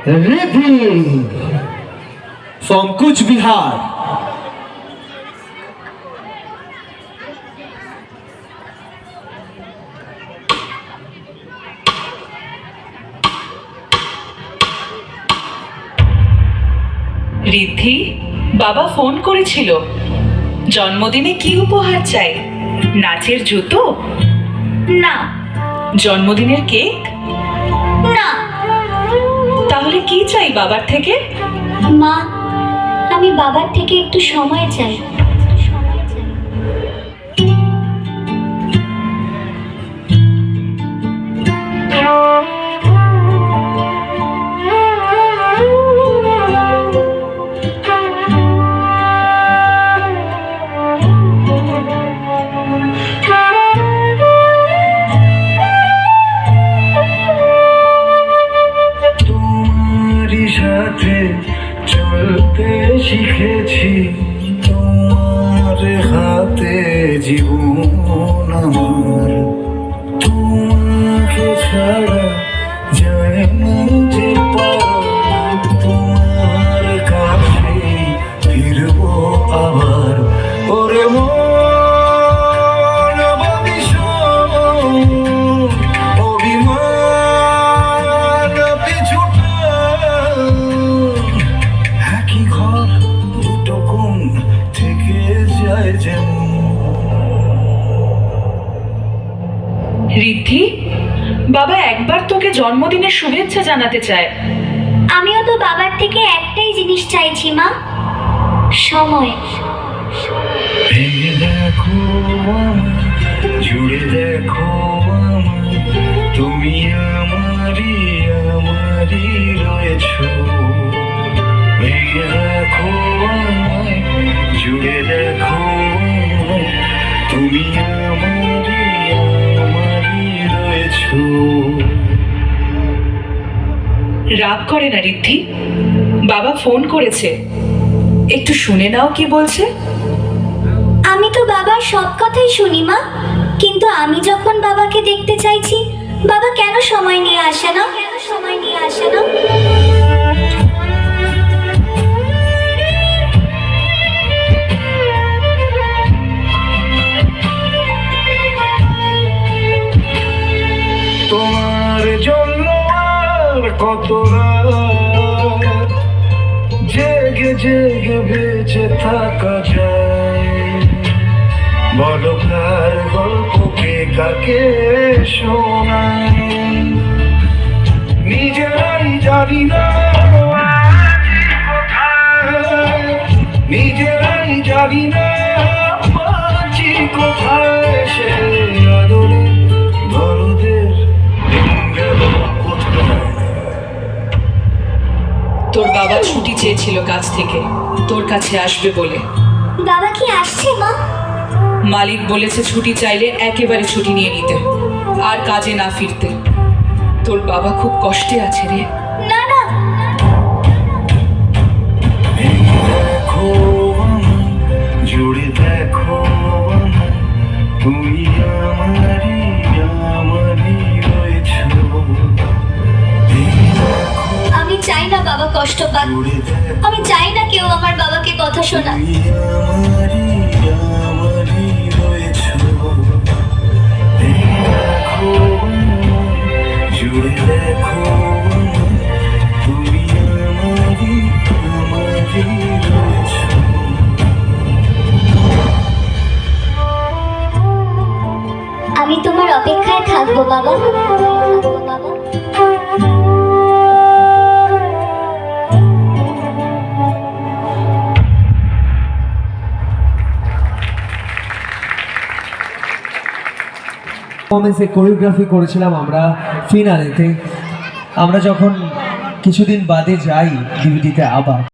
Riddhi from Kuch Bihar. Riddhi, বাবা phone করেছিল। জন্মদিনে কি উপহার চাই? নাচের জুতো? না। জন্মদিনের কেক? না। তাহলে কি চাই বাবার থেকে? মা, আমি বাবার থেকে একটু সময় চাই। চলতে শিখেছি তোমার হাতে জীবন আমার, তোমাকে ছাড়া যায় না যে তোমার কাছে ফিরবো আবার। ওরে মন অভিমান পিছুটা একই ঘর দুটো কোণ থেকে যায় যেমন। রিদ্ধি, বাবা একবার তোকে জন্মদিনের শুভেচ্ছা জানাতে চায়। আমিও তো বাবার থেকে একটাই জিনিস চাইছি মা, সময়। ভেঙে দেখো আমায়, জুড়ে দেখো আমায়, তুমি আমারই আমারই রয়েছো। ভেঙে দেখো আমায়, জুড়ে দেখো আমায়, তুমি আমারই আমারই রয়েছো। রাগ করে না রিদ্ধি, বাবা ফোন করেছে, একটু শুনে নাও কি বলছে। আমি তো বাবার সব কথাই শুনি মা, কিন্তু আমি যখন বাবাকে দেখতে চাইছি বাবা কেন সময় নিয়ে আসে না? তোমার জন্য আর কত রাত জেগে জেগে বেঁচে থাকা যায়। বলো কার গল্পকে কাকে শোনায়, নিজেরাই জানি না কোথায়, নিজেরাই জানি না আছি কোথায়। সে আদরে বড়দের গেল কোথায়। তোর বাবা ছুটি চেয়েছিল কাজ থেকে, তোর কাছে আসবে বলে। বাবা কি আসছে মা? মালিক বলেছে ছুটি চাইলে একেবারে ছুটি নিয়ে নিতে, আর কাজে না ফিরতে। তোর বাবা খুব কষ্টে আছে রে। না না, দেখো আমায়, জুড়ে দেখো আমায়, তুমি আমারই আমারই রয়েছো। আমি চাই না বাবা কষ্ট পাক, আমি চাই না কেউ আমার বাবাকে কথা শোনায়। তুমি আমারই আমারই রয়েছো। দেখো জুড়ে দেখো তুমি আমারই আমারই রয়েছো। আমি তোমার অপেক্ষায় থাকবো বাবা। পারফরমেন্সে কোরিওগ্রাফি করেছিলাম আমরা ফিনালেতে। আমরা যখন কিছুদিন বাদে যাই ডিভিডিতে আবার